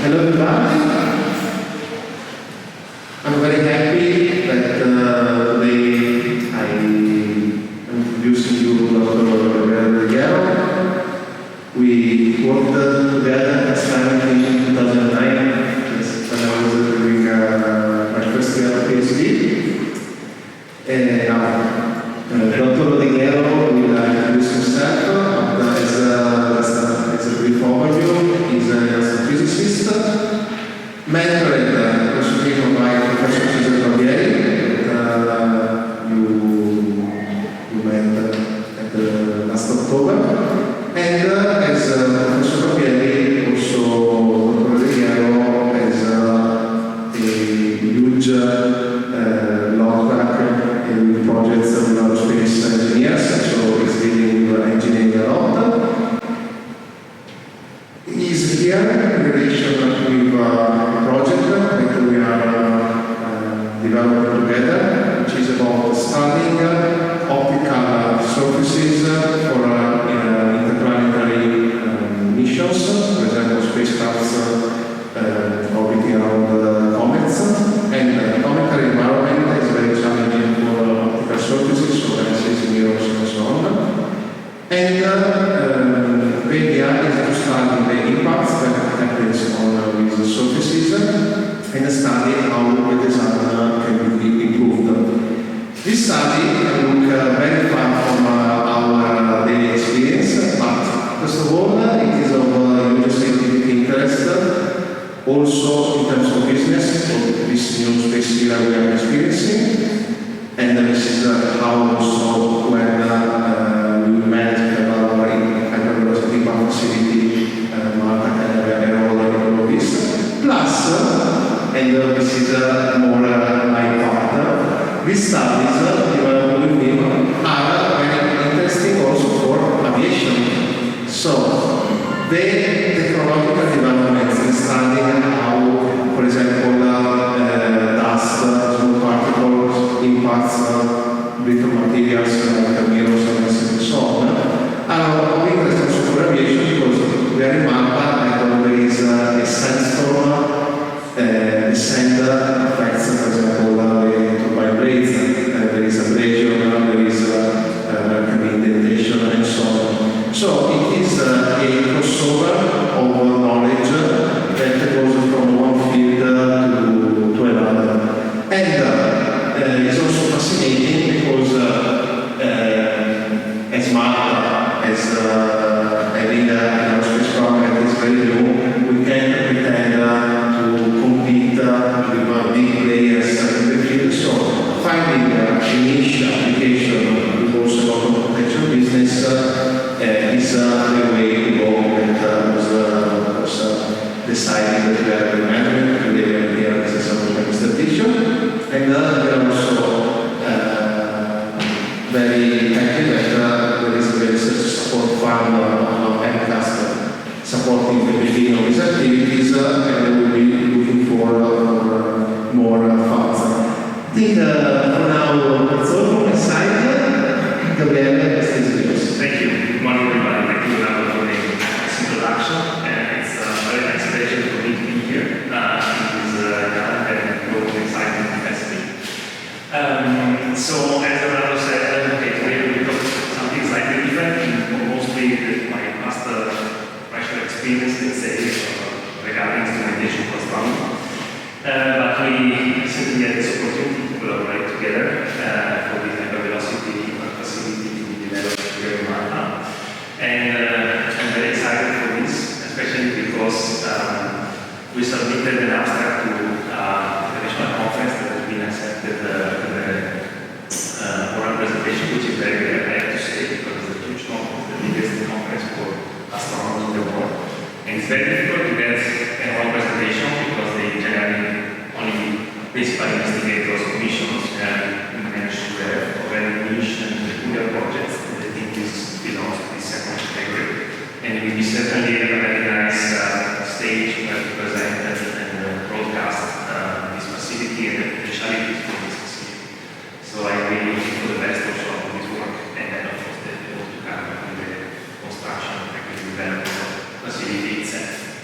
Hello everybody. I'm very happy that today I'm introducing you Dr. Rodeghiero. We worked together last time in 2009 when I was doing my first year of PhD. Dr. Rodeghiero will introduce himself as a brief overview. He's an astrophysicist, mentored personally by Professor Gabriele, that you met at last October, and as Professor Gabriele, also Dr. Rodeghiero has a huge long track in projects of Aerospace Engineers, so he's dealing with engineering a lot. He's here in relation with a project that we are developing together, which is about studying optical surfaces for interplanetary missions, for example, spacecrafts orbiting around comets. And the planetary environment is very challenging for optical surfaces, so lenses, mirrors, and so on. And the idea is to study the impacts that happens on these surfaces and study how the design can be improved. This study can look very far from our daily experience, but first of all, it is of huge scientific interest, also in terms of business, for this new space era we are experiencing, and this is how also when we manage to have our hypervelocity power facility, Malta can have a role in all of this. Plus, and this is more my part, these studies developed with him are very interesting also for aviation. So, the technological developments in studying how, for example, dust, small particles, impacts, brittle materials like mirrors and so on, are of interest also for aviation because we are in Malta and there is a sandstorm, the sand affects, for example, the turbine blades, there is abrasion, there is indentation and so on. So it is a crossover of knowledge that goes from one field to another. And it's also fascinating because as Malta, as having an aerospace program that is very new, we can't pretend to compete with big players in the field. So finding a niche application with also a lot of potential business is the way to go that was decided that we are the management and they are here as a supplementary statistician. And we are also very happy that there is a research support fund on MCAST supporting the beginning of these activities and we will be looking for more funds. I think for now that's all from my side. Gabriele, please. Thank you. Good morning, everybody. Thank you, Leonardo, for the nice introduction. It's a very nice pleasure for me to be here. It is and growing exciting capacity. So, as Leonardo said, today we talk something slightly different, mostly my past professional experience, let's say, regarding instrumentation for astronomy. But we recently had this opportunity to collaborate together for the hypervelocity facility to be developed here in Malta. And I'm very excited for this, especially because we submitted an abstract to the national conference that has been accepted for our presentation, which is very rare, I have to say, because it's a huge conference, the biggest conference for astronomy in the world. And it's very difficult to get an oral presentation because they generally only principal investigators of missions and manage to have very niche and peculiar projects that I think this belongs to this second category. And it will be certainly a very nice stage where to present and broadcast this facility and the specialities for this facility. So I really wish for the best also of this work and then of course the work to come with the construction and the development of the facility itself.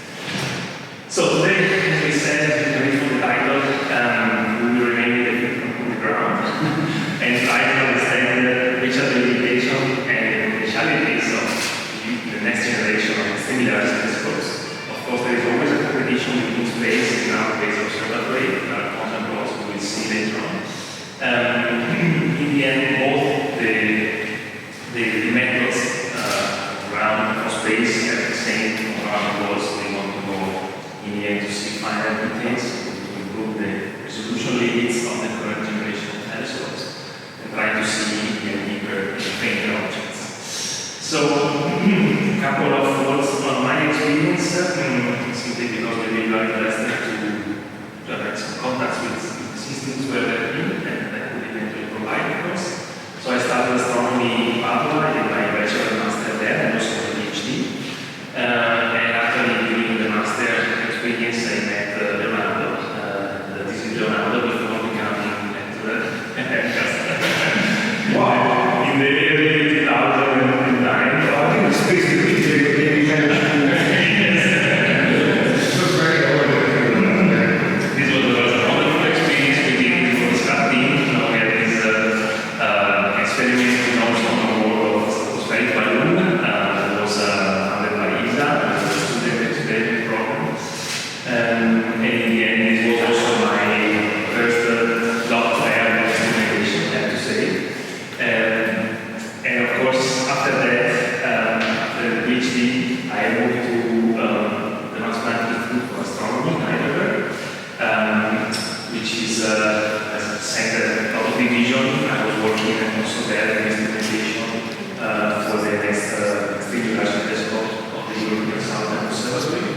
minor details to improve the resolution limits of the current generation of telescopes and try to see even deeper in fainter objects. So, a couple of words on my experience, simply because we were interested to have some contacts with systems where they're in and that could eventually provide, of course. So I started astronomy in Padua, in my bachelor and master there, and also a PhD. And actually, during the master experience, I met Leonardo. This is Leonardo before becoming lecturer at MCAST. Wow! In the early 2009. I think it's basically the kind of This was a wonderful experience with him before starting. We had this experiment in also on the world of stratospheric balloon that was funded by ESA, a student experiment program. And in the end, this was also my first job fair instrumentation, I have to say. And of course, after that, after the PhD, I moved to the National Institute for Astronomy in Heidelberg, which is a center of division. I was working also there in instrumentation for the next extremely large telescope of the European Southern Observatory.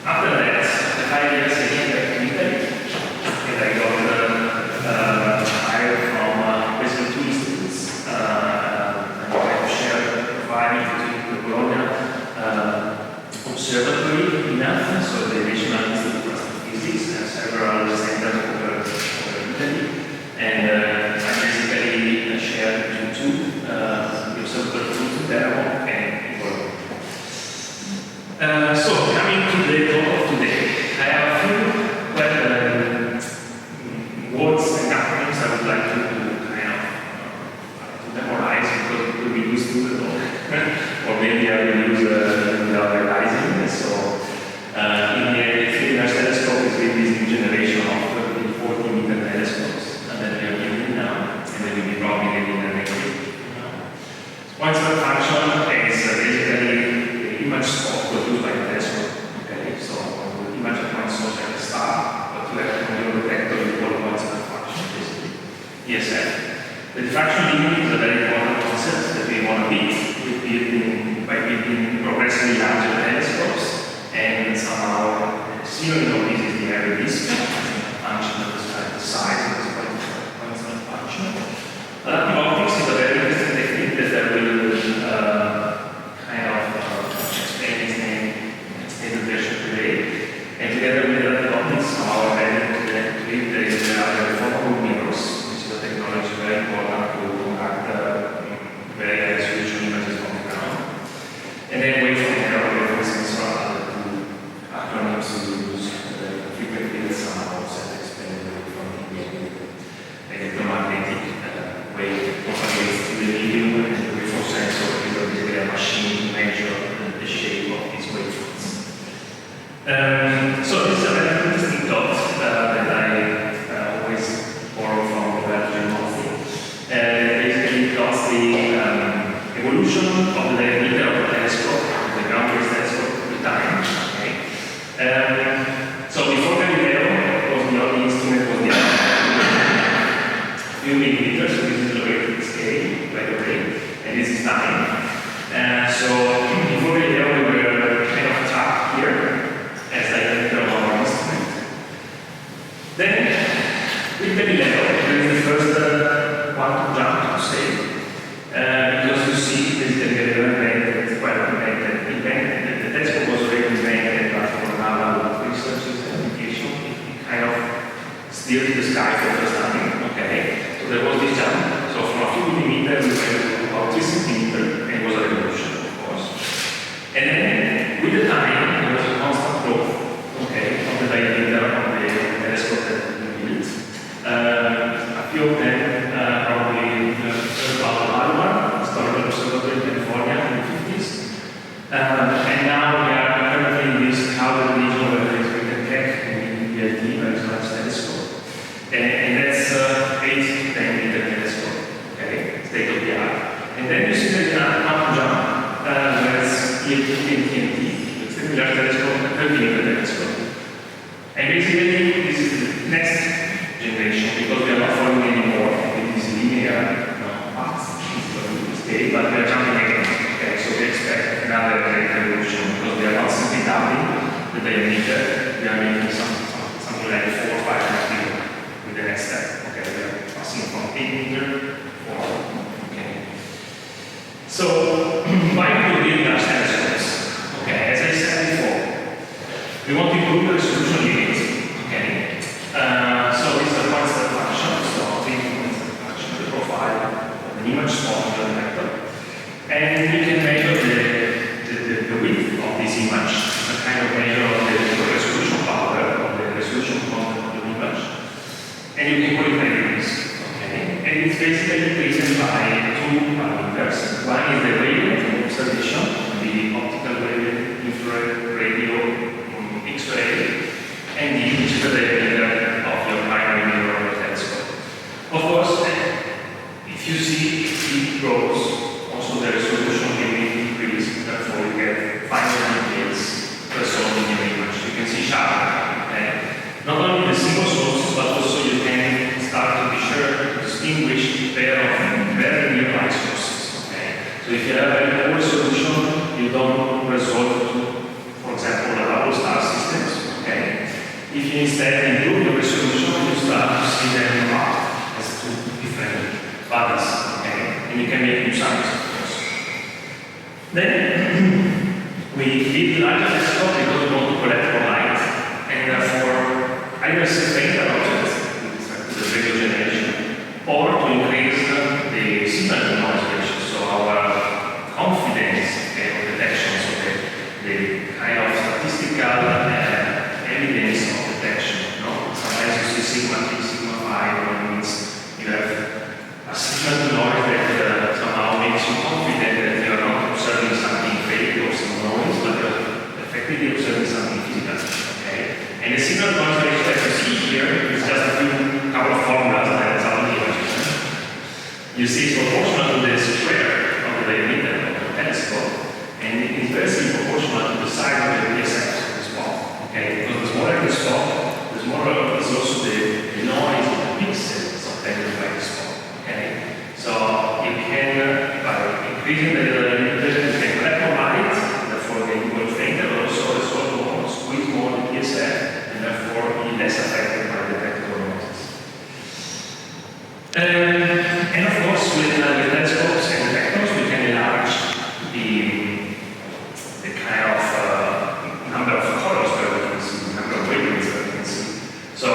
After that, after 5 years, I came back to Italy, and I got hired from basically two institutes. I have shared providing between the Bologna Observatory, INAF, so the National Institute for Astrophysics, and several centers over Italy. And I basically shared between two, the observatory in Teramo and in Bologna. So, coming to the talk of today, I have a few words and acronyms I would like to kind of to memorize because we will use to the talk. Or maybe I will use without realizing. So, in the Extremely Large Telescope is really this new generation of 40-meter telescopes that we are using now, and they will be propagating in the next week. Point square function is basically the image scope produced by the telescope. Okay, so the image of point source at the star, but you have to your detector you call point square function, basically. ESF. The diffraction limit is a very important concept that we want to beat by building progressively larger telescopes, and somehow synonym of this is the area disk function that describes the size of this point function. Adaptive optics is a very interesting technique that I will kind of explain its name extended version today. And together with adaptive optics, somehow I added to the deformable mirrors, which is a technology very important to conduct very high resolution images from the ground. And then away from there, away from sensor, other two acronyms to use frequently that somehow self-explainable from the electromagnetic wave propagates to the medium, and the waveform sensor is basically a machine to measure the shape of these waveforms. So this is a very interesting thought that I always borrow from Roberto Giannozzi. Basically plots the evolution of the diameter of the telescope, the ground-based telescope, with time. Okay? So before Gabriele was the only instrument was the few millimeters, so this is the logarithmic scale, by the way, and this is time. So before Gabriele we were kind of trapped here as diameter of our instrument. diameter, we are making something like 4 or 5 meters with the next step. Okay, we are passing from 8 meters to 4. Okay. So, why do we build large telescopes? Okay, as I said before, we want to improve the resolution limit. Okay. So this is a point-step function, so point-step function, the profile of an image spot on the vector. And we can measure the width of this image, a kind of measure of the resolution power, of the resolution content of the image. And you can call it radius. Okay. And it's basically represented by 2 parameters. One is the wavelength of observation, the optical wavelength, infrared, radio, X-ray, and the which is the diameter of your primary mirror of the telescope. Of course, if you see it grows, also the resolution will increase, therefore you get finer details resolved in your image. You can see sharp. Okay? Not only the single sources, but also you can start to be sure to distinguish pair of very near light sources. Okay? So if you have a very poor resolution, you don't resolve to, for example, the Hubble star systems. Okay? If you instead improve the resolution, you start to see them apart as 2 different bodies. Okay? And you can make new science, of course. Then we build larger telescope because we want to collect more light, and therefore either sustain the objects to the radio generation, or to increase the signal to noise ratio. So our confidence in detection, so the kind of statistical evidence of detection. No? Sometimes you see sigma 3, sigma 5, when it means you have a signal to noise that somehow makes you confident that you are not observing something fake or some noise, but you're effectively observing something physical. Okay? And the signal to noise ratio that you see here is just a couple of formulas that are on the image. You see it's proportional to the square of the diameter of the telescope, and it is very proportional to the size of the PSF of the spot. Okay? Because the smaller the spot, the smaller is also the noise of the pixels obtained by the spot. Okay? So you can, by increasing the diameter, you can collect more light, therefore they will fainter, but also resolve more, squeeze more the PSF, and therefore be less affected by detectable noises. And of course, with telescopes and detectors, we can enlarge the kind of number of colors that we can see, number of wavelengths that we can see. So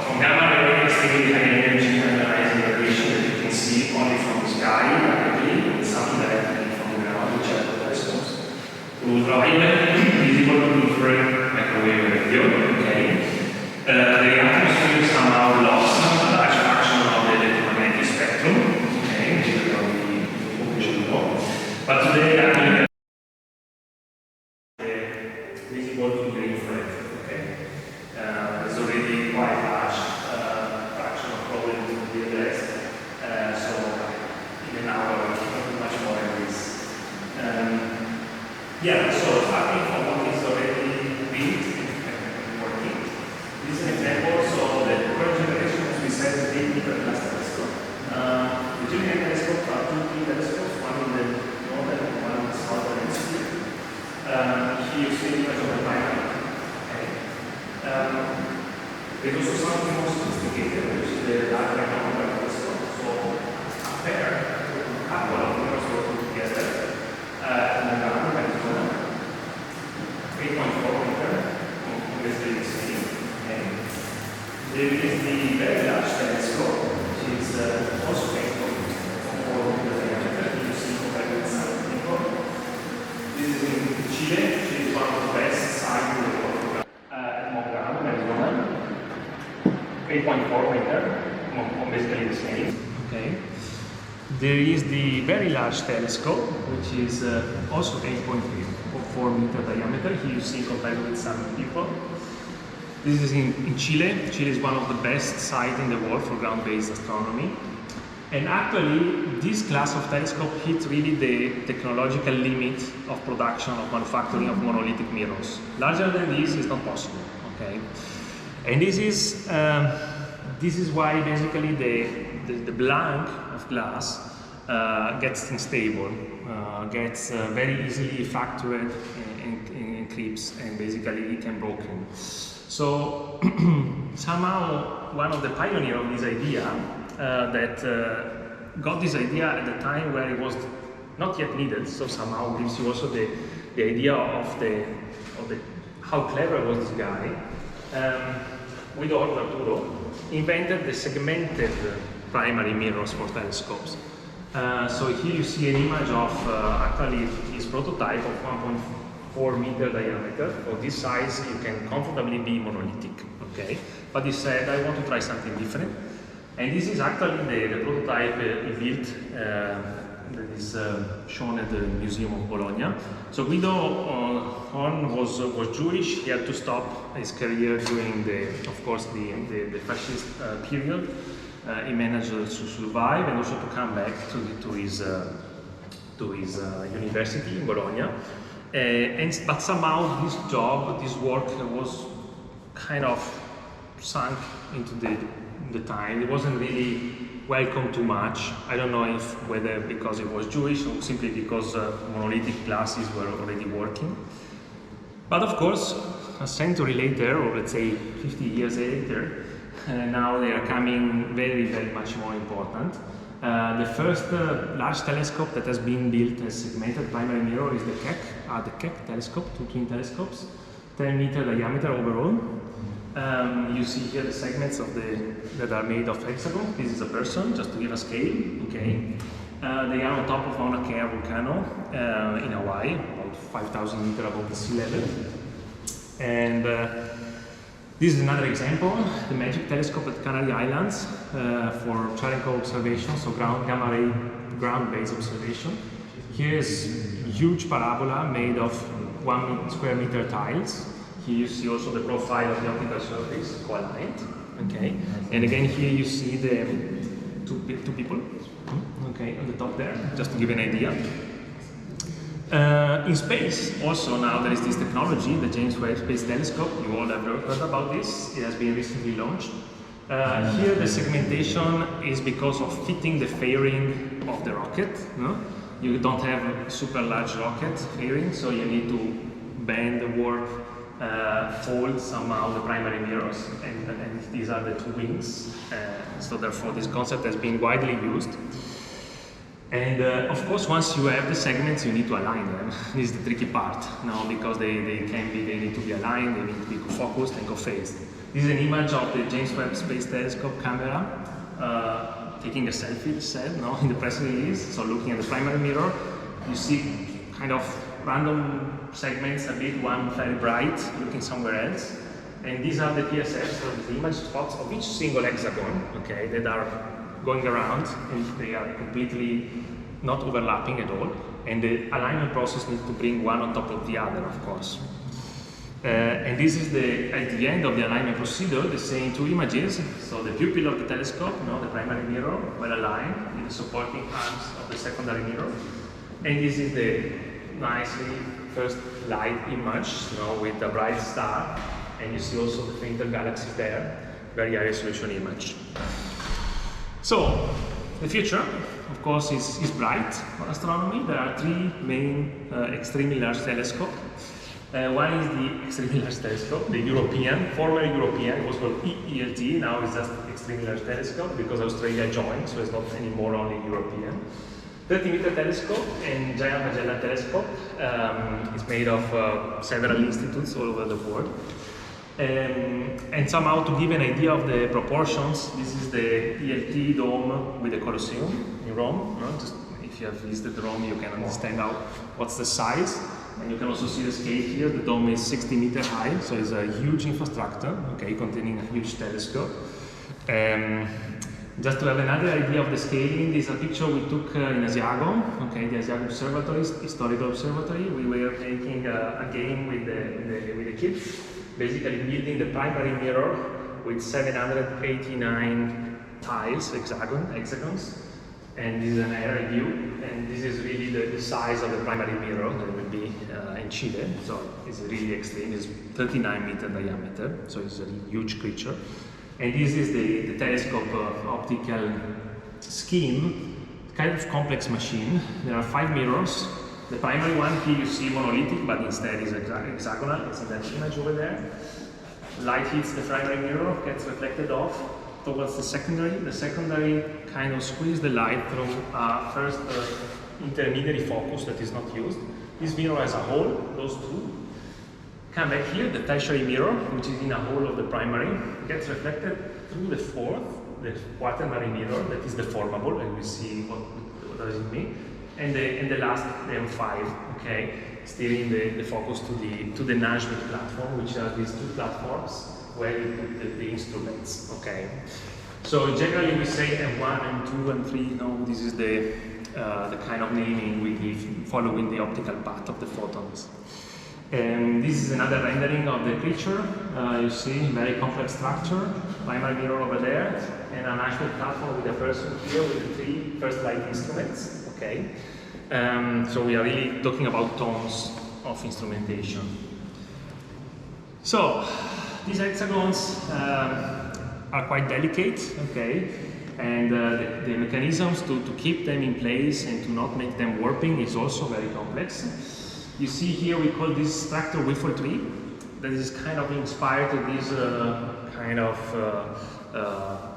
from gamma ray, extremely high energy ionizing radiation that you can see only from the sky directly, and some directly from the ground, which are the telescopes, to ultraviolet, visible infrared microwave radio. Okay. The atmosphere somehow lost a large fraction of the electromagnetic spectrum. Okay, which we already know. But today, actually, visible to the infrared. Okay. There's already quite large fraction of problems in the rest. So even now, not much more than this. Yeah. So starting from what is already built and working. This is an example. So the current generation, as we said, is 8 meter class telescope. The Julian telescopes are 2 key telescopes, one in the northern and one in the southern hemisphere. Here you see the image of the binary. Okay. There's also something more sophisticated, which is the large microwave telescope. So a pair, a couple of mirrors working together, in the ground, Arizona, 8.4 meter, obviously the same. Okay. There is the very large telescope, which is also 8.4 meter diameter. You see compared with some people. This is in Chile. Chile is one of the best sites in the world. At Magellan, Arizona, 8.4 meter, basically the same. Okay. There is the very large telescope, which is also 8.4 meter diameter. Here you see compared with some people. This is in Chile. Chile is one of the best sites in the world for ground-based astronomy. And actually, this class of telescope hits really the technological limit of production, of manufacturing of monolithic mirrors. Larger than this is not possible. Okay, and this is why basically the blank of glass gets unstable, gets very easily fractured and trips, and basically it can broken. So somehow one of the pioneers of this idea that got this idea at the time where it was not yet needed, so somehow gives you also the idea of the how clever was this guy. With Arturo, invented the segmented primary mirrors for telescopes. So here you see an image of actually his prototype of 1.4 meter diameter. For this size, you can comfortably be monolithic, okay? But he said, I want to try something different. And this is actually the prototype he built that is shown at the Museum of Bologna. So Guido Horn was Jewish. He had to stop his career during of course, the fascist period. He managed to survive and also to come back to his university in Bologna. But somehow this work was kind of sunk into the time. It wasn't really welcome too much. I don't know whether because it was Jewish or simply because monolithic glasses were already working. But of course, a century later, or let's say 50 years later, now they are coming very, very much more important. The first large telescope that has been built as segmented primary mirror is the Keck telescope, two twin telescopes, 10 meter diameter overall. You see here the segments that are made of hexagon. This is a person, just to give a scale. Okay, they are on top of Mauna Kea volcano in Hawaii, about 5,000 meters above the sea level. And this is another example, the Magic telescope at Canary Islands for Cherenkov observation, so gamma ray ground-based observation. Here is a huge parabola made of 1 square meter tiles. Here you see also the profile of the optical surface co-aligned. Okay, and again here you see the two people. Okay, on the top there, just to give an idea. In space, also now there is this technology, the James Webb Space Telescope. You all have heard about this. It has been recently launched. Here the segmentation is because of fitting the fairing of the rocket. No? You don't have a super large rocket fairing, so you need to bend, warp, fold somehow the primary mirrors, and these are the two wings. So therefore this concept has been widely used. And of course, once you have the segments, you need to align them. This is the tricky part, no? Because they need to be aligned, they need to be focused and co-phased. This is an image of the James Webb Space Telescope camera taking a selfie, it said, no? In the press release. So looking at the primary mirror, you see kind of random segments, a bit, one very bright, looking somewhere else. And these are the PSFs, so the image spots of each single hexagon, okay, that are going around, and they are completely not overlapping at all. And the alignment process needs to bring one on top of the other, of course. And this is at the end of the alignment procedure, the same two images. So the pupil of the telescope, the primary mirror, well aligned with the supporting arms of the secondary mirror. And this is the nicely first light image, with the bright star. And you see also the fainter galaxies there, very high resolution image. So, the future, of course, is bright for astronomy. There are three main extremely large telescopes. One is the extremely large telescope, the European, formerly European, it was called ELT, now it's just extremely large telescope because Australia joined, so it's not anymore only European. 30-meter telescope and giant Magellan telescope. It's made of several institutes all over the world. And somehow to give an idea of the proportions, this is the ELT dome with the Colosseum in Rome. Just if you have visited Rome, you can understand what's the size. And you can also see the scale here. The dome is 60 meters high, so it's a huge infrastructure, okay, containing a huge telescope. Just to have another idea of the scaling, this is a picture we took in Asiago, okay, the Asiago Observatory, historical observatory. We were making a game with the kids, basically building the primary mirror with 789 tiles, hexagons, and this is an aerial view, and this is really the size of the primary mirror that will be in Chile, so it's really extreme, it's 39 meter diameter, so it's a huge creature. And this is the telescope optical scheme, kind of complex machine. There are 5 mirrors, The primary one here you see monolithic, but instead is hexagonal. It's in that image over there. Light hits the primary mirror, gets reflected off towards the secondary. The secondary kind of squeezes the light through first intermediary focus that is not used. This mirror has a hole, those two. Come back here, the tertiary mirror, which is in a hole of the primary, gets reflected through the fourth, the quaternary mirror, that is deformable, and we see what does it mean. And the last, the M5, okay, steering the focus to the Najmid platform, which are these two platforms where you put the instruments, okay. So generally we say M1, M2, M3, no, this is the kind of naming we give following the optical path of the photons. And this is another rendering of the creature. You see, very complex structure, primary mirror over there, and a Najmid platform with a person here with the three first light instruments. Okay, so we are really talking about tons of instrumentation. So these hexagons are quite delicate, okay, and the mechanisms to keep them in place and to not make them warping is also very complex. You see here we call this structure Wiffle tree, that is kind of inspired to this kind of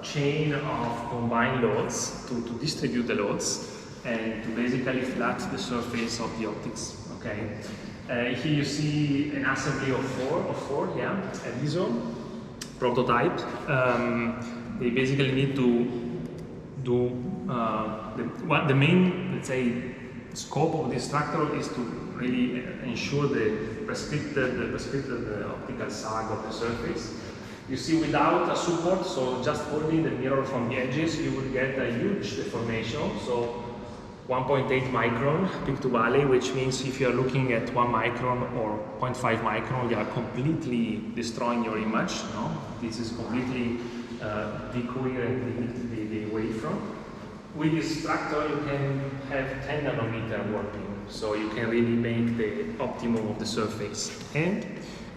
chain of combined loads to distribute the loads and to basically flat the surface of the optics. Okay. Here you see an assembly of four, yeah, an ISO prototype. They basically need to do the main, let's say, scope of this structure is to really ensure the prescripted optical sag of the surface. You see, without a support, so just holding the mirror from the edges, you will get a huge deformation. So 1.8 micron peak to valley, which means if you are looking at 1 micron or 0.5 micron, you are completely destroying your image. No? This is completely decoherent the wavefront. With this structure, you can have 10 nanometer warping, so you can really make the optimum of the surface. And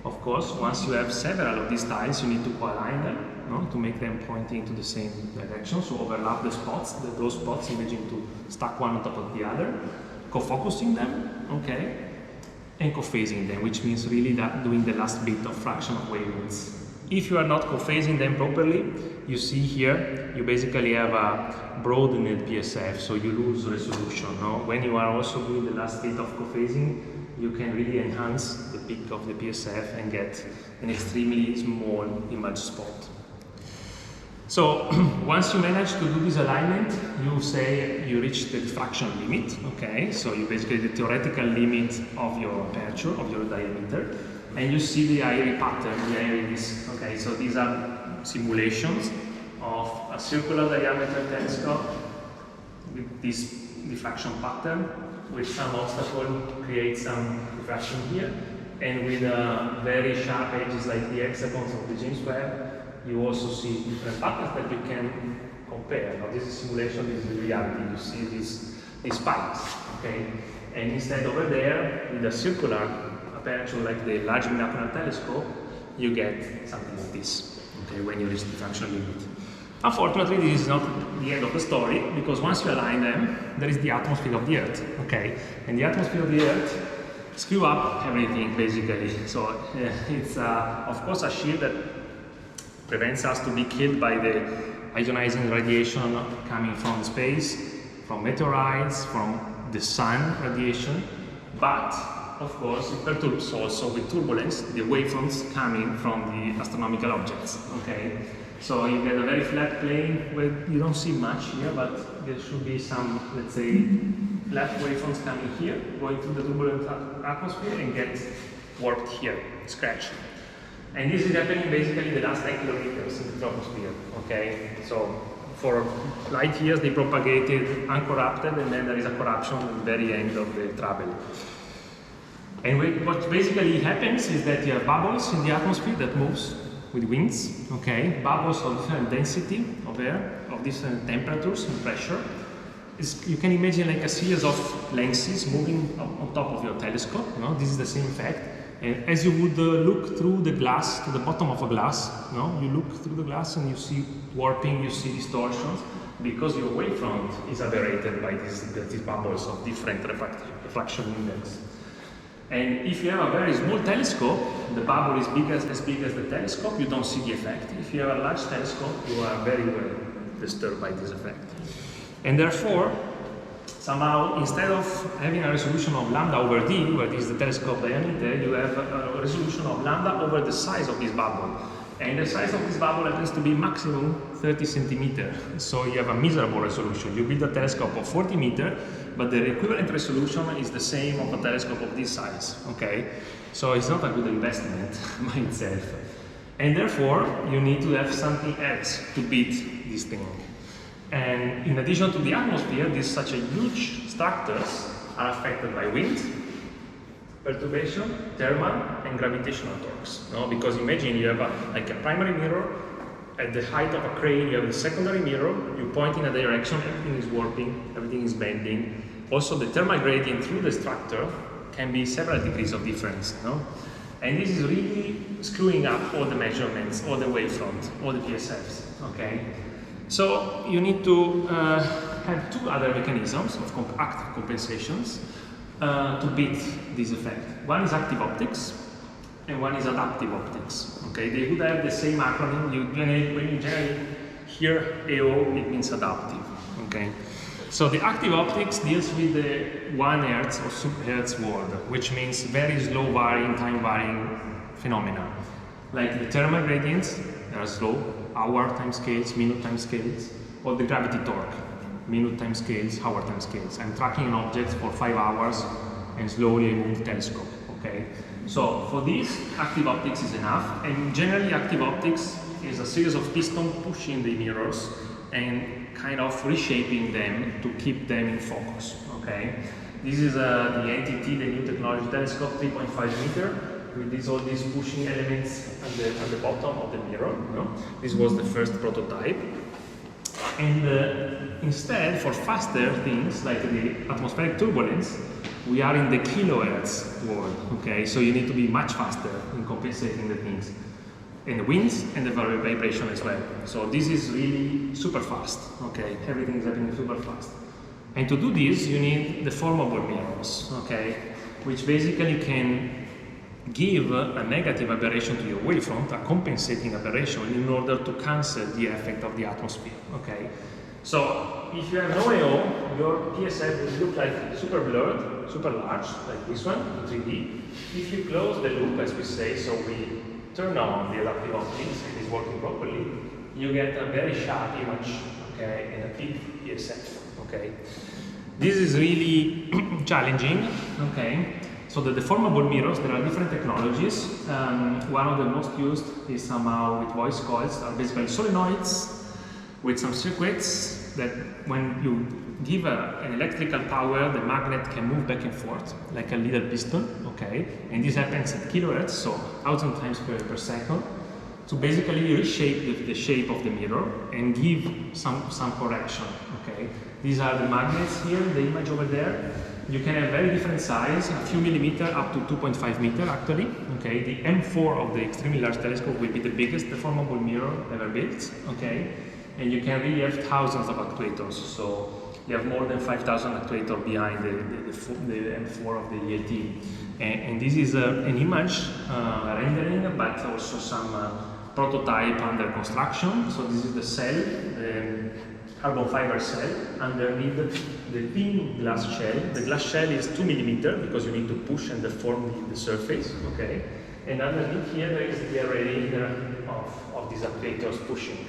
of course, once you have several of these tiles, you need to co-align them, no? To make them pointing to the same direction, so overlap the spots, those spots, imaging to stack one on top of the other, co-focusing them, okay, and co-phasing them, which means really that doing the last bit of fraction of wavelengths. If you are not co-phasing them properly, you see here, you basically have a broadened PSF, so you lose resolution. No? When you are also doing the last bit of co-phasing, you can really enhance the peak of the PSF and get an extremely small image spot. So once you manage to do this alignment, you say you reach the diffraction limit, okay? So you basically the theoretical limit of your aperture, of your diameter, and you see the airy pattern, the airy disk, okay? So these are simulations of a circular diameter telescope with this diffraction pattern, with some obstacle to create some diffraction here, and with very sharp edges like the hexagons of the James Webb, you also see different patterns that you can compare. Now this is simulation, this is reality. You see these spikes, okay? And instead over there, with a circular aperture like the Large Binocular Telescope, you get something like this, okay, when you reach the diffraction limit. Unfortunately, this is not the end of the story, because once you align them, there is the atmosphere of the Earth, okay? And the atmosphere of the Earth screw up everything, basically. So it's, of course, a shield that prevents us to be killed by the ionizing radiation coming from space, from meteorites, from the sun radiation, but of course it perturbs also with turbulence the wavefronts coming from the astronomical objects, okay? So you get a very flat plane where you don't see much here, but there should be some, let's say, flat wavefronts coming here, going through the turbulent atmosphere and get warped here, scratched. And this is happening basically the last 10 kilometers in the troposphere, okay? So for light years they propagated uncorrupted, and then there is a corruption at the very end of the travel. And what basically happens is that you have bubbles in the atmosphere that moves with winds, okay? Bubbles of different density of air, of different temperatures and pressure. You can imagine like a series of lenses moving on top of your telescope, you know? This is the same effect. And as you would look through the glass, to the bottom of a glass, no? You look through the glass and you see warping, you see distortions, because your wavefront is aberrated by these bubbles of different refraction index. And if you have a very small telescope, the bubble is as big as the telescope, you don't see the effect. If you have a large telescope, you are very well disturbed by this effect. And therefore, somehow, instead of having a resolution of lambda over d, where this is the telescope diameter, you have a resolution of lambda over the size of this bubble. And the size of this bubble happens to be maximum 30 centimeters. So you have a miserable resolution. You build a telescope of 40 meters, but the equivalent resolution is the same of a telescope of this size, okay? So it's not a good investment by itself. And therefore, you need to have something else to beat this thing. And in addition to the atmosphere, these such a huge structures are affected by wind, perturbation, thermal, and gravitational torques. No? Because imagine you have like a primary mirror, at the height of a crane you have the secondary mirror, you point in a direction, everything is warping, everything is bending. Also the thermal gradient through the structure can be several degrees of difference. No? And this is really screwing up all the measurements, all the wavefront, all the PSFs. Okay? So you need to have two other mechanisms of active compensations to beat this effect. One is active optics and one is adaptive optics. Okay, they would have the same acronym. When you generally hear AO, it means adaptive. Okay, so the active optics deals with the 1 Hertz or sub-Hertz world, which means very slow varying, time varying phenomena. Like the thermal gradients, they are slow, hour time scales, minute time scales, or the gravity torque, minute time scales, hour time scales. I'm tracking an object for 5 hours and slowly I move the telescope, okay? So for this, active optics is enough, and generally active optics is a series of pistons pushing the mirrors and kind of reshaping them to keep them in focus, okay? This is the NTT, the New Technology Telescope, 3.5 meter, with all these pushing elements at the bottom of the mirror. No? This was the first prototype. And instead, for faster things like the atmospheric turbulence, we are in the kilohertz world. Okay, so you need to be much faster in compensating the things, and the winds and the vibration as well. So this is really super fast. Okay, everything is happening super fast. And to do this, you need deformable mirrors. Okay, which basically can give a negative aberration to your wavefront, a compensating aberration, in order to cancel the effect of the atmosphere. Okay, so if you have no AO, your PSF will look like super blurred, super large, like this one in 3D. If you close the loop, as we say, so we turn on the adaptive optics and it's working properly, you get a very sharp image, okay, and a big PSF. Okay, this is really challenging. Okay. So the deformable mirrors, there are different technologies. One of the most used is somehow with voice coils, are basically solenoids with some circuits that when you give an electrical power, the magnet can move back and forth like a little piston, okay? And this happens at kilohertz, so 1,000 times per second, to basically reshape the shape of the mirror and give some correction, okay? These are the magnets here, the image over there. You can have very different size, a few millimeters up to 2.5 meters actually. Okay, the M4 of the extremely large telescope will be the biggest deformable mirror ever built. Okay, and you can really have thousands of actuators. So you have more than 5,000 actuators behind the M4 of the ELT. And this is an image rendering, but also some prototype under construction. So this is the cell. Carbon fiber cell underneath the thin glass shell. The glass shell is 2 millimeters because you need to push and deform the surface, okay? And underneath here there is the array of these actuators pushing.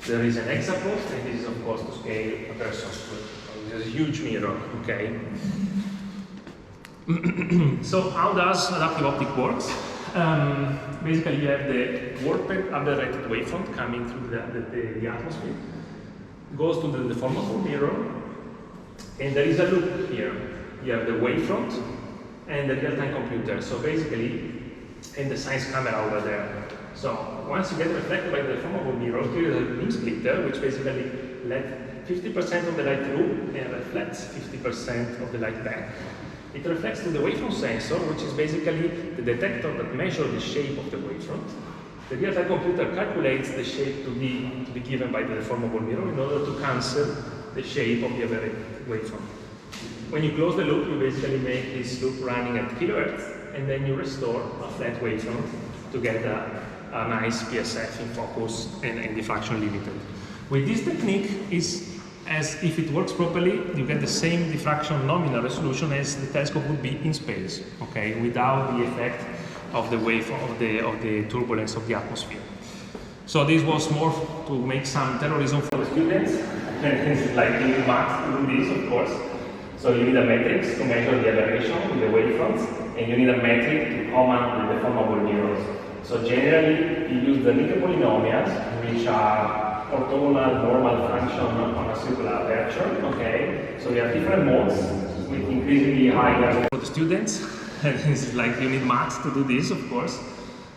There is an hexapod, and this is of course to scale a person's foot. So this is a huge mirror, okay? So how does adaptive optic works? Basically you have the warped aberrated wavefront coming through the atmosphere. Goes to the deformable mirror, and there is a loop here. You have the wavefront and the real-time computer. So basically, and the science camera over there. So once you get reflected by the deformable mirror, here is a beam splitter, which basically let 50% of the light through and reflects 50% of the light back. It reflects to the wavefront sensor, which is basically the detector that measures the shape of the wavefront. The real-time computer calculates the shape to be given by the deformable mirror in order to cancel the shape of the average wavefront. When you close the loop, you basically make this loop running at kilohertz, and then you restore a flat wavefront to get a nice PSF in focus and diffraction limited. With this technique, is as if it works properly, you get the same diffraction nominal resolution as the telescope would be in space, okay, without the effect of the wave of the turbulence of the atmosphere. So this was more to make some terrorism for the students, like you need math to do this, of course. So you need a matrix to measure the aberration with the wavefronts, and you need a metric to command the deformable mirrors. So generally, you use the little polynomials, which are orthogonal normal function on a circular aperture, okay? So we have different modes with increasingly higher for the students. It's like you need math to do this, of course.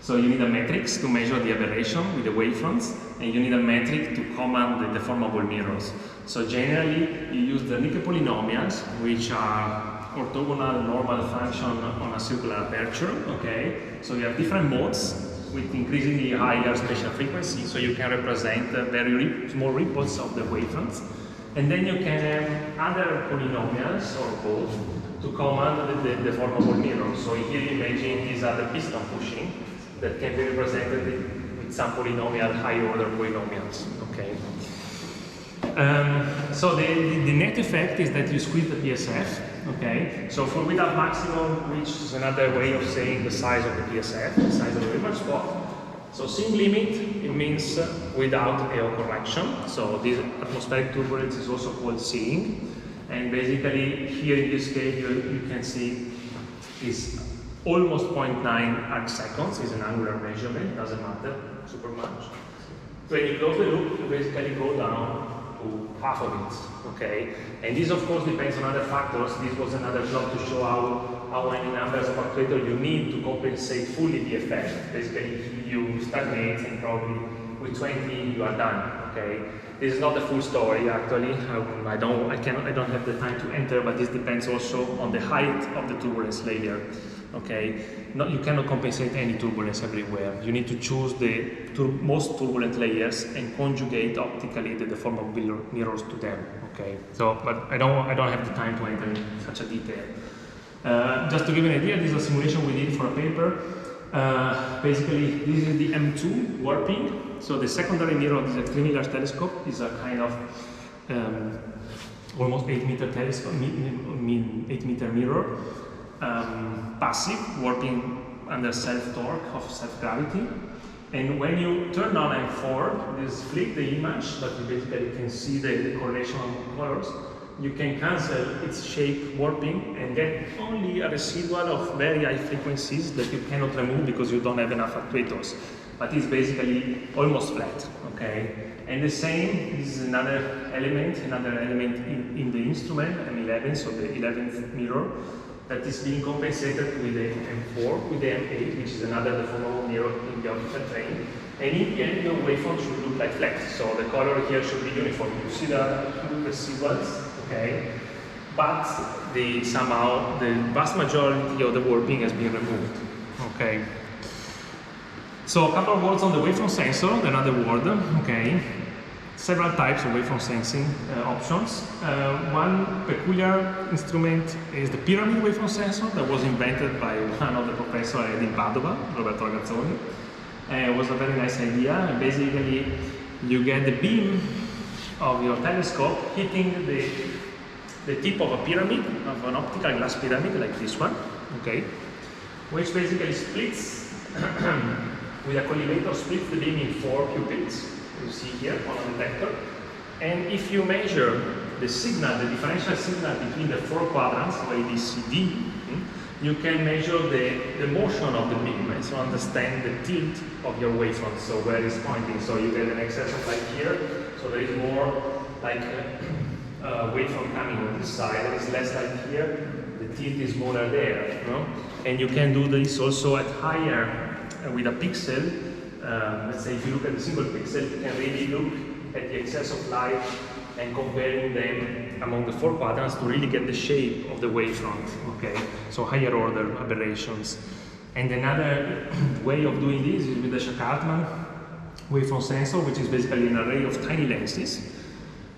So you need a matrix to measure the aberration with the wavefronts, and you need a metric to command the deformable mirrors. So generally, you use the little polynomials, which are orthogonal normal function on a circular aperture, okay? So you have different modes with increasingly higher spatial frequency, so you can represent very small ripples of the wavefronts. And then you can have other polynomials, or both, to command the deformable mirror. So here you imagine these are the piston pushing that can be represented with some polynomial, high order polynomials, okay? So the net effect is that you squeeze the PSF, okay? So for without maximum, which is another way of saying the size of the PSF, the size of the reverse spot. So sim limit, it means without AO correction. So this atmospheric turbulence is also called seeing. And basically here in this case you can see is almost 0.9 arc seconds, is an angular measurement, doesn't matter super much. When you close the loop, you basically go down to half of it, okay? And this of course depends on other factors. This was another plot to show how many numbers of actuators you need to compensate fully the effect. Basically you stagnate and probably with 20 you are done, okay? This is not the full story actually. I don't have the time to enter, but this depends also on the height of the turbulence layer. Okay, you cannot compensate any turbulence everywhere. You need to choose the most turbulent layers and conjugate optically the deformable mirrors to them. Okay, so but I don't have the time to enter in such a detail. Just to give you an idea, this is a simulation we did for a paper. Basically, this is the M2 warping. So the secondary mirror of this extremely large telescope is a kind of almost 8-meter telescope, 8-meter mirror. Passive, warping under self-torque of self-gravity. And when you turn on M4, this flip the image, but you basically can see the correlation of colors. You can cancel its shape warping and get only a residual of very high frequencies that you cannot remove because you don't have enough actuators. But it's basically almost flat, okay? And the same, this is another element in the instrument, M11, so the 11th mirror, that is being compensated with the M4, with the M8, which is another deformable mirror in the optical train. And in the end, your waveform should look like flat. So the color here should be uniform. You see the residuals, okay? But somehow the vast majority of the warping has been removed, okay? So a couple of words on the waveform sensor, another word, okay? Several types of waveform sensing options. One peculiar instrument is the pyramid waveform sensor that was invented by one of the professors in Padova, Roberto Ragazzoni. It was a very nice idea. Basically, you get the beam of your telescope hitting the tip of a pyramid, of an optical glass pyramid like this one, okay, which basically splits, with a collimator splits the beam in 4 pupils. You see here on a detector, and if you measure the signal, the differential signal between the 4 quadrants, A, B, C, D, you can measure the motion of the beam and so understand the tilt of your wavefront, so where it's pointing. So you get an excess of light here, so there is more like wavefront coming on this side, there is less light here, the tilt is smaller there, you know? And you can do this also at higher, with a pixel. Let's say if you look at a single pixel, you can really look at the excess of light and comparing them among the 4 quadrants to really get the shape of the wavefront, okay? So higher order aberrations. And another way of doing this is with the Shack-Hartmann wavefront sensor, which is basically an array of tiny lenses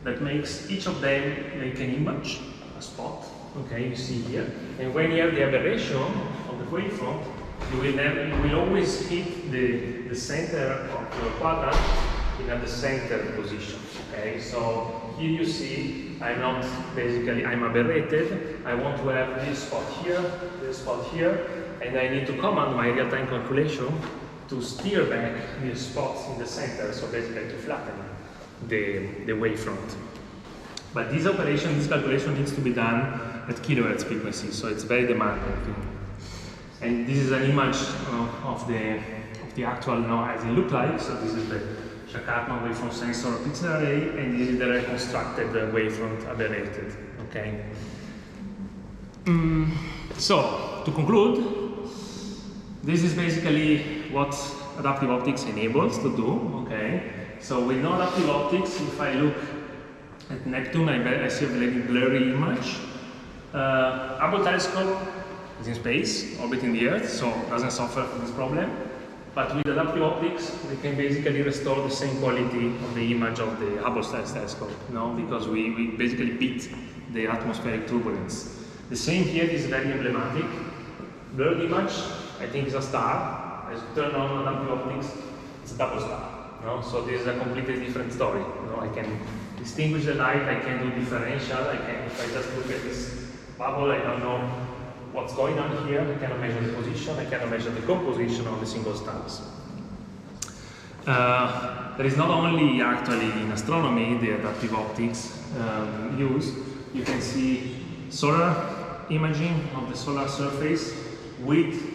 that makes each of them make an image, a spot, okay, you see here. And when you have the aberration of the wavefront, you will always hit the center of your quadrant in the center position, okay? So here you see, I'm aberrated. I want to have this spot here, and I need to command my real-time calculation to steer back the spots in the center, so basically to flatten the wavefront. But this calculation needs to be done at kilohertz frequency, so it's very demanding. And this is an image of the actual, as it looked like. So this is the Shack-Hartmann wavefront sensor pixel array, and this is the reconstructed wavefront aberrated. Okay. So to conclude, this is basically what adaptive optics enables to do. Okay. So with no adaptive optics, if I look at Neptune, I see a very blurry image. Hubble telescope is in space, orbiting the Earth, so doesn't suffer from this problem. But with adaptive optics, we can basically restore the same quality of the image of the Hubble telescope, because we basically beat the atmospheric turbulence. The same here is very emblematic. Blurred image, I think, is a star. As you turn on adaptive optics, it's a double star. So this is a completely different story. I can distinguish the light, I can do differential, if I just look at this bubble, I don't know what's going on here, I cannot measure the position, I cannot measure the composition of the single stars. There is not only actually in astronomy the adaptive optics used. You can see solar imaging of the solar surface with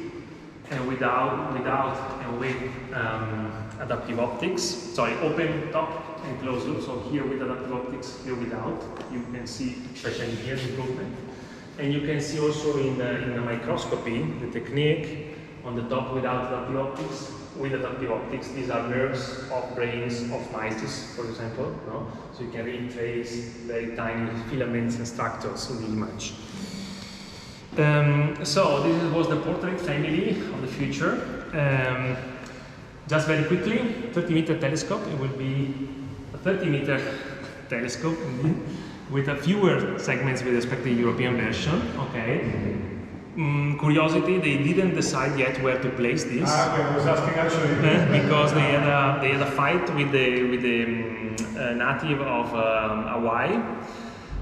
and without and with adaptive optics. Sorry, open top and closed loop. So here with adaptive optics, here without. You can see, especially here, the improvement. And you can see also in the microscopy the technique on the top without adaptive optics. With adaptive optics, these are nerves of brains of mice, for example. So you can really trace very tiny filaments and structures in the image. So this was the portrait family of the future. Just very quickly, 30-meter telescope. It will be a 30-meter telescope with a fewer segments with respect to the European version. Okay. Curiosity, they didn't decide yet where to place this. I was asking actually because they had a fight with the native of Hawaii.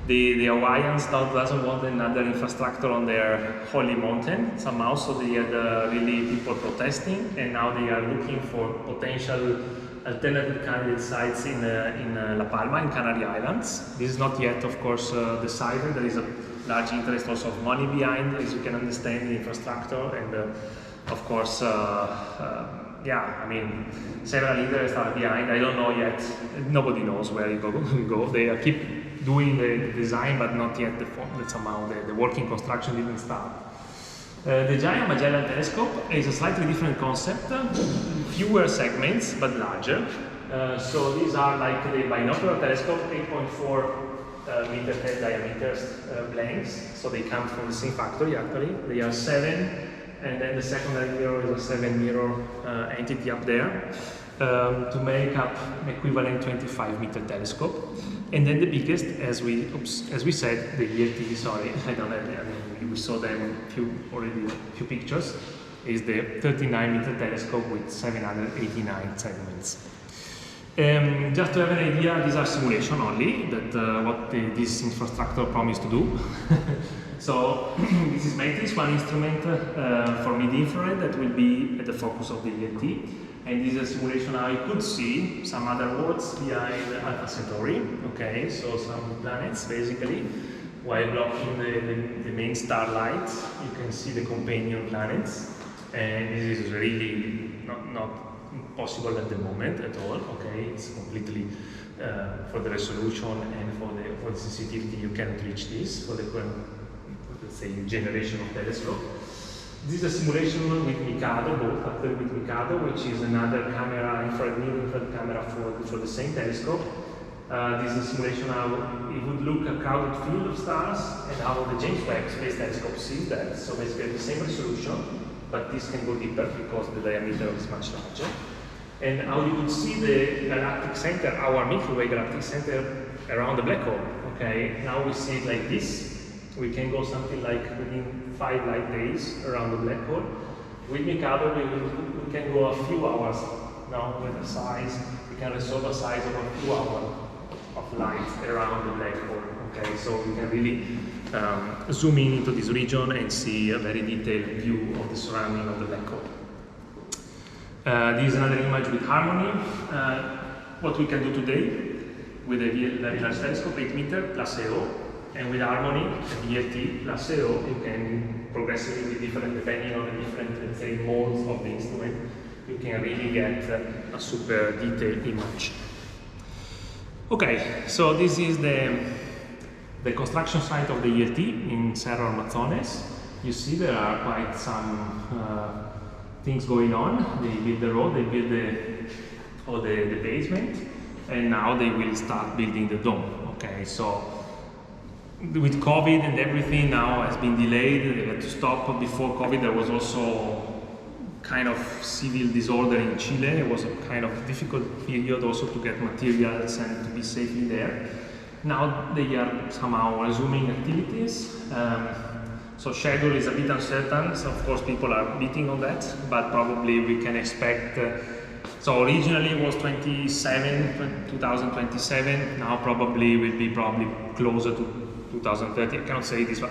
The Hawaiians doesn't want another infrastructure on their holy mountain somehow, so they had really people protesting, and now they are looking for potential alternative candidate sites in La Palma, in Canary Islands. This is not yet, of course, decided. There is a large interest also of money behind, as you can understand, the infrastructure, and of course, yeah, I mean, several interests are behind. I don't know yet. Nobody knows where it will go. They keep doing the design, but not yet the form. Somehow the working construction didn't start. The giant Magellan telescope is a slightly different concept. Fewer segments, but larger. So these are like the binocular telescope, 8.4 meter diameters blanks. So they come from the same factory actually. They are 7. And then the secondary mirror is a 7 mirror entity up there to make up an equivalent 25-meter telescope. And then the biggest, as we said, the ELT. Sorry, I don't have. I mean, we saw them a few pictures. Is the 39-meter telescope with 789 segments. Just to have an idea, these are simulation only. That what this infrastructure promised to do. So this is Mantis, one instrument for mid-infrared that will be at the focus of the ELT. And this is a simulation how you could see some other worlds behind Alpha Centauri. Okay, so some planets basically. While blocking the main starlight, you can see the companion planets. And this is really not possible at the moment at all. Okay, it's completely for the resolution and for the sensitivity you cannot reach this for the current, let's say, generation of telescope. This is a simulation with Mikado, both actually with Mikado, which is another camera, infrared camera for the same telescope. This is a simulation how it would look a crowded field of stars and how the James Webb Space Telescope sees that. So basically the same resolution, but this can go deeper because the diameter is much larger. And how you would see the galactic center, our Milky Way galactic center around the black hole. Okay, now we see it like this. We can go something like within 5 light days around the black hole. With Mikado, we can go a few hours now with the size. We can resolve a size of a few hours of light around the black hole. Okay, so we can really zoom in into this region and see a very detailed view of the surrounding of the black hole. This is another image with harmony. What we can do today with a very large telescope, 8 meter plus AO, and with harmony, a VLT plus AO, you can progressively be different depending on the different, let's say, modes of the instrument. You can really get a super detailed image. Okay, so this is the construction site of the ELT in Cerro Armazones. You see there are quite some things going on. They build the road, they build the basement, and now they will start building the dome. Okay, so with COVID and everything now has been delayed, they had to stop. Before COVID there was also kind of civil disorder in Chile. It was a kind of difficult period also to get materials and to be safely there. Now they are somehow resuming activities. So schedule is a bit uncertain, so of course people are beating on that, but probably we can expect, so originally it was 2027, now probably will be closer to 2030. I cannot say this, but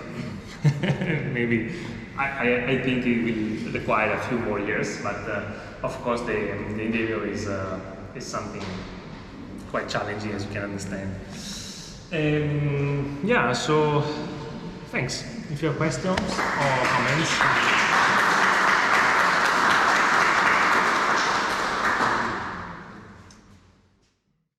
maybe, I think it will require a few more years, but of course the endeavor is something quite challenging, as you can understand. Yeah, so thanks. If you have questions or comments.